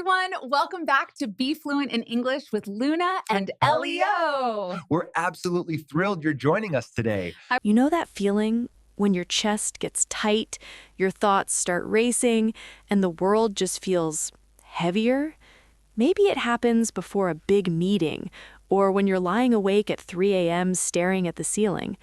everyone. Welcome back to Be Fluent in English with Luna and Elio. We're absolutely thrilled you're joining us today. You know that feeling when your chest gets tight, your thoughts start racing, and the world just feels heavier? Maybe it happens before a big meeting, or when you're lying awake at 3 a.m. staring at the ceiling.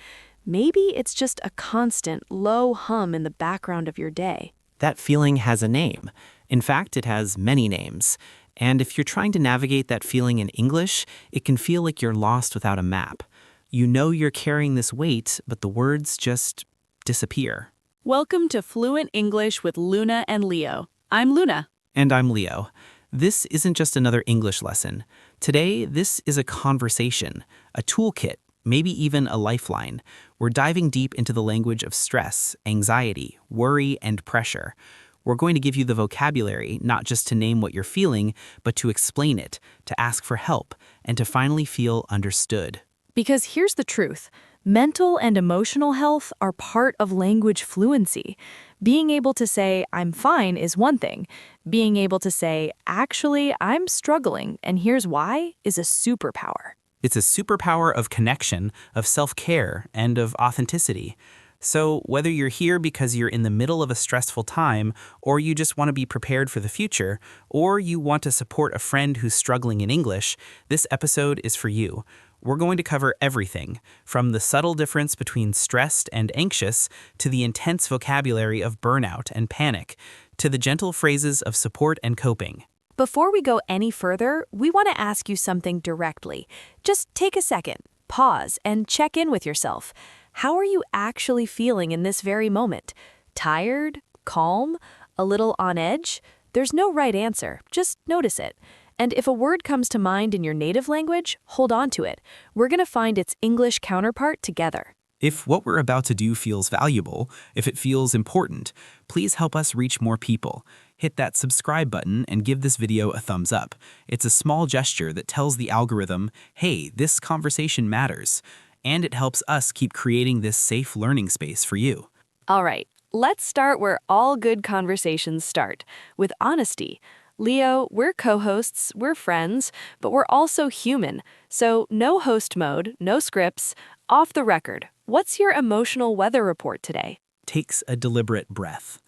Maybe it's just a constant, low hum in the background of your day. That feeling has a name. In fact, it has many names. And if you're trying to navigate that feeling in English, it can feel like you're lost without a map. You know you're carrying this weight, but the words just disappear. Welcome to Fluent English with Luna and Leo. I'm Luna. And I'm Leo. This isn't just another English lesson. Today, this is a conversation, a toolkit, maybe even a lifeline. We're diving deep into the language of stress, anxiety, worry, and pressure. We're going to give you the vocabulary, not just to name what you're feeling, but to explain it, to ask for help, and to finally feel understood. Because here's the truth. Mental and emotional health are part of language fluency. Being able to say, I'm fine is one thing. Being able to say, actually, I'm struggling, and here's why, is a superpower. It's a superpower of connection, of self-care, and of authenticity. So whether you're here because you're in the middle of a stressful time, or you just want to be prepared for the future, or you want to support a friend who's struggling in English, this episode is for you. We're going to cover everything, from the subtle difference between stressed and anxious, to the intense vocabulary of burnout and panic, to the gentle phrases of support and coping. Before we go any further, we want to ask you something directly. Just take a second, pause, and check in with yourself. How are you actually feeling in this very moment? Tired? Calm? A little on edge? There's no right answer, just notice it. And if a word comes to mind in your native language, hold on to it. We're going to find its English counterpart together. If what we're about to do feels valuable, if it feels important, please help us reach more people. Hit that subscribe button and give this video a thumbs up. It's a small gesture that tells the algorithm, hey, this conversation matters. And it helps us keep creating this safe learning space for you. All right, let's start where all good conversations start, with honesty. Leo, we're co-hosts, we're friends, but we're also human. So no host mode, no scripts, off the record. What's your emotional weather report today? Takes a deliberate breath.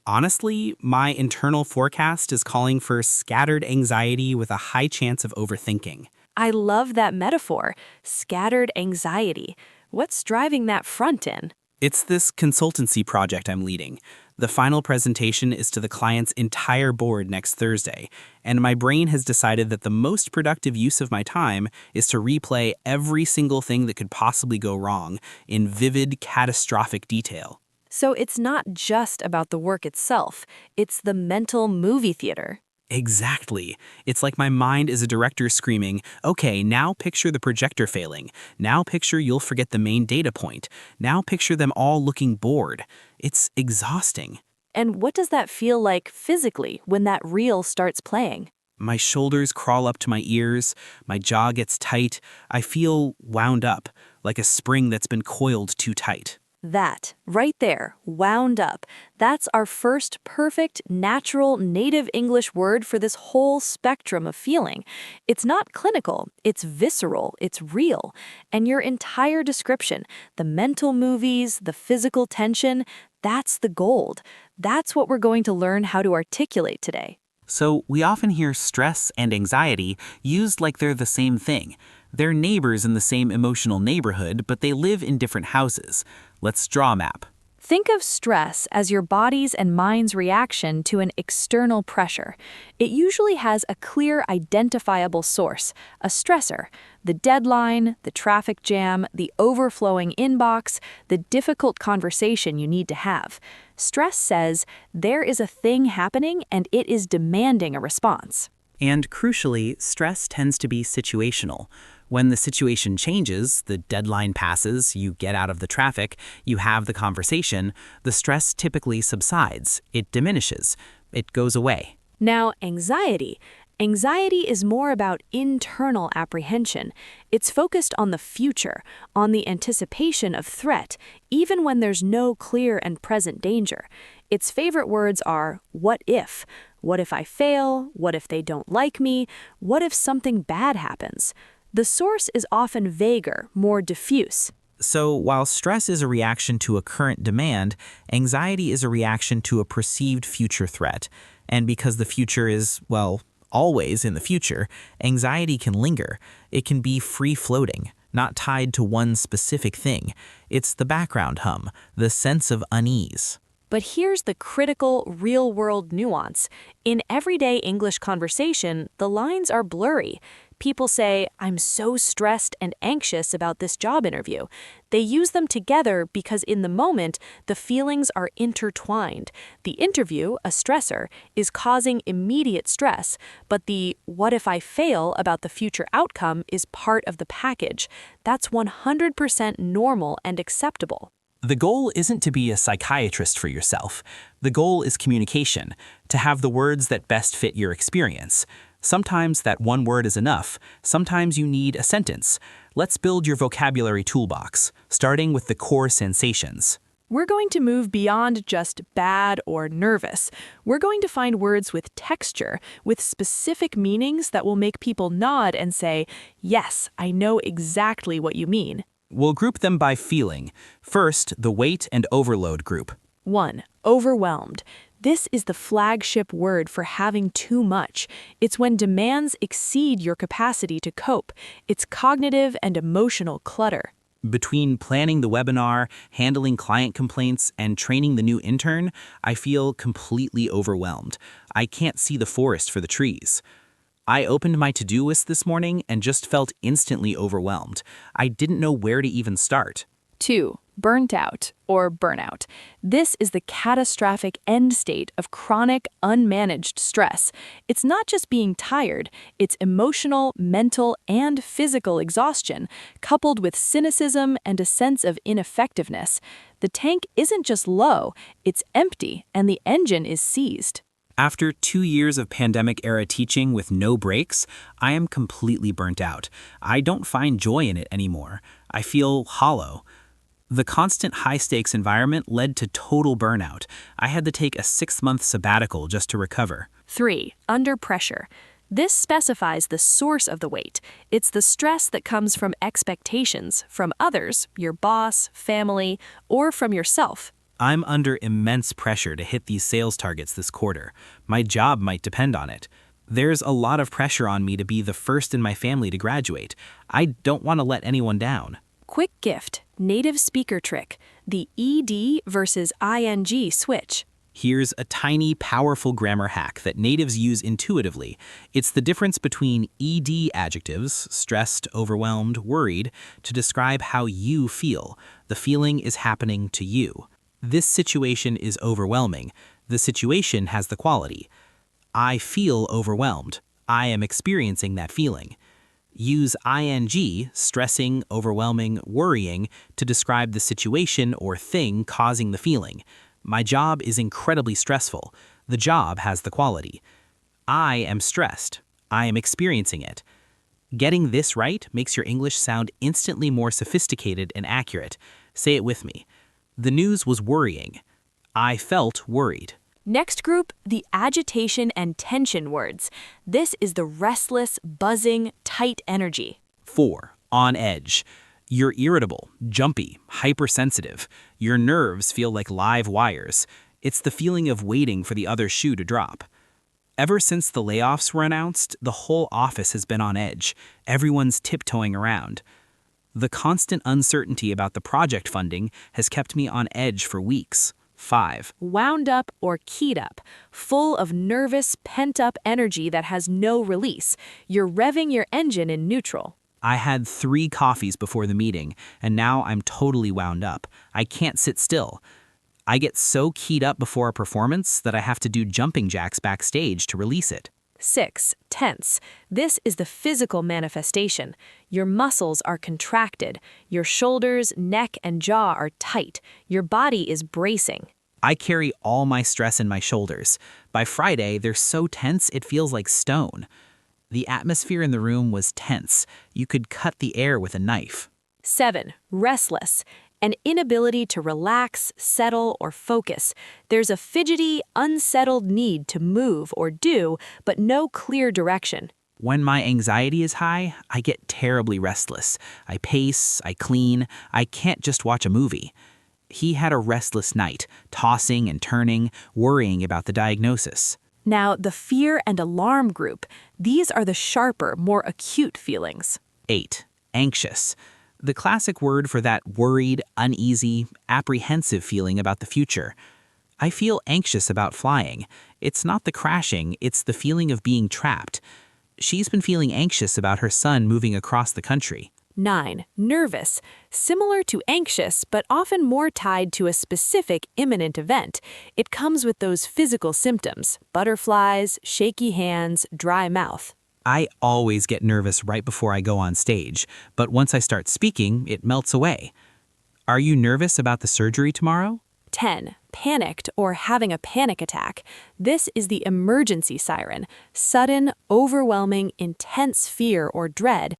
Honestly, my internal forecast is calling for scattered anxiety with a high chance of overthinking. I love that metaphor, scattered anxiety. What's driving that front end? It's this consultancy project I'm leading. The final presentation is to the client's entire board next Thursday, and my brain has decided that the most productive use of my time is to replay every single thing that could possibly go wrong in vivid, catastrophic detail. So it's not just about the work itself, it's the mental movie theater. Exactly. It's like my mind is a director screaming, okay, now picture the projector failing. Now picture you'll forget the main data point. Now picture them all looking bored. It's exhausting. And what does that feel like physically when that reel starts playing? My shoulders crawl up to my ears, my jaw gets tight. I feel wound up, like a spring that's been coiled too tight. That, right there, wound up, that's our first perfect, natural, native English word for this whole spectrum of feeling. It's not clinical, it's visceral, it's real. And your entire description, the mental movies, the physical tension, that's the gold. That's what we're going to learn how to articulate today. So we often hear stress and anxiety used like they're the same thing. They're neighbors in the same emotional neighborhood, but they live in different houses. Let's draw a map. Think of stress as your body's and mind's reaction to an external pressure. It usually has a clear, identifiable source, a stressor. The deadline, the traffic jam, the overflowing inbox, the difficult conversation you need to have. Stress says, there is a thing happening and it is demanding a response. And crucially, stress tends to be situational. When the situation changes, the deadline passes, you get out of the traffic, you have the conversation, the stress typically subsides, it diminishes, it goes away. Now, anxiety. Anxiety is more about internal apprehension. It's focused on the future, on the anticipation of threat, even when there's no clear and present danger. Its favorite words are what if? What if I fail? What if they don't like me? What if something bad happens? The source is often vaguer, more diffuse. So while stress is a reaction to a current demand, anxiety is a reaction to a perceived future threat. And because the future is, well, always in the future, anxiety can linger. It can be free-floating, not tied to one specific thing. It's the background hum, the sense of unease. But here's the critical, real-world nuance. In everyday English conversation, the lines are blurry. People say, I'm so stressed and anxious about this job interview. They use them together because in the moment, the feelings are intertwined. The interview, a stressor, is causing immediate stress, but the what if I fail about the future outcome is part of the package. That's 100% normal and acceptable. The goal isn't to be a psychiatrist for yourself. The goal is communication, to have the words that best fit your experience. Sometimes that one word is enough. Sometimes you need a sentence. Let's build your vocabulary toolbox, starting with the core sensations. We're going to move beyond just bad or nervous. We're going to find words with texture, with specific meanings that will make people nod and say, yes, I know exactly what you mean. We'll group them by feeling. First, the weight and overload group. 1. Overwhelmed. This is the flagship word for having too much. It's when demands exceed your capacity to cope. It's cognitive and emotional clutter. Between planning the webinar, handling client complaints, and training the new intern, I feel completely overwhelmed. I can't see the forest for the trees. I opened my to-do list this morning and just felt instantly overwhelmed. I didn't know where to even start. 2. Burnt out or burnout. This is the catastrophic end state of chronic, unmanaged stress. It's not just being tired, it's emotional, mental, and physical exhaustion, coupled with cynicism and a sense of ineffectiveness. The tank isn't just low, it's empty, and the engine is seized. After 2 years of pandemic-era teaching with no breaks, I am completely burnt out. I don't find joy in it anymore. I feel hollow. The constant high-stakes environment led to total burnout. I had to take a 6-month sabbatical just to recover. 3. Under pressure. This specifies the source of the weight. It's the stress that comes from expectations, from others, your boss, family, or from yourself. I'm under immense pressure to hit these sales targets this quarter. My job might depend on it. There's a lot of pressure on me to be the first in my family to graduate. I don't want to let anyone down. Quick gift, native speaker trick, the ED versus ING switch. Here's a tiny, powerful grammar hack that natives use intuitively. It's the difference between ED adjectives, stressed, overwhelmed, worried, to describe how you feel. The feeling is happening to you. This situation is overwhelming. The situation has the quality. I feel overwhelmed. I am experiencing that feeling. Use ING, stressing, overwhelming, worrying, to describe the situation or thing causing the feeling. My job is incredibly stressful. The job has the quality. I am stressed. I am experiencing it. Getting this right makes your English sound instantly more sophisticated and accurate. Say it with me. The news was worrying. I felt worried. Next group, the agitation and tension words. This is the restless, buzzing, tight energy. 4. On edge. You're irritable, jumpy, hypersensitive. Your nerves feel like live wires. It's the feeling of waiting for the other shoe to drop. Ever since the layoffs were announced, the whole office has been on edge. Everyone's tiptoeing around. The constant uncertainty about the project funding has kept me on edge for weeks. 5. Wound up or keyed up, full of nervous, pent-up energy that has no release. You're revving your engine in neutral. I had 3 coffees before the meeting, and now I'm totally wound up. I can't sit still. I get so keyed up before a performance that I have to do jumping jacks backstage to release it. 6. Tense. This is the physical manifestation. Your muscles are contracted. Your shoulders, neck, and jaw are tight. Your body is bracing. I carry all my stress in my shoulders. By Friday, they're so tense it feels like stone. The atmosphere in the room was tense. You could cut the air with a knife. 7. Restless. an inability to relax, settle, or focus. There's a fidgety, unsettled need to move or do, but no clear direction. When my anxiety is high, I get terribly restless. I pace, I clean, I can't just watch a movie. He had a restless night, tossing and turning, worrying about the diagnosis. Now, the fear and alarm group, these are the sharper, more acute feelings. 8. Anxious. The classic word for that worried, uneasy, apprehensive feeling about the future. I feel anxious about flying. It's not the crashing, it's the feeling of being trapped. She's been feeling anxious about her son moving across the country. 9. Nervous. Similar to anxious, but often more tied to a specific imminent event. It comes with those physical symptoms: butterflies, shaky hands, dry mouth. I always get nervous right before I go on stage, but once I start speaking, it melts away. Are you nervous about the surgery tomorrow? 10. Panicked or having a panic attack. This is the emergency siren. Sudden, overwhelming, intense fear or dread,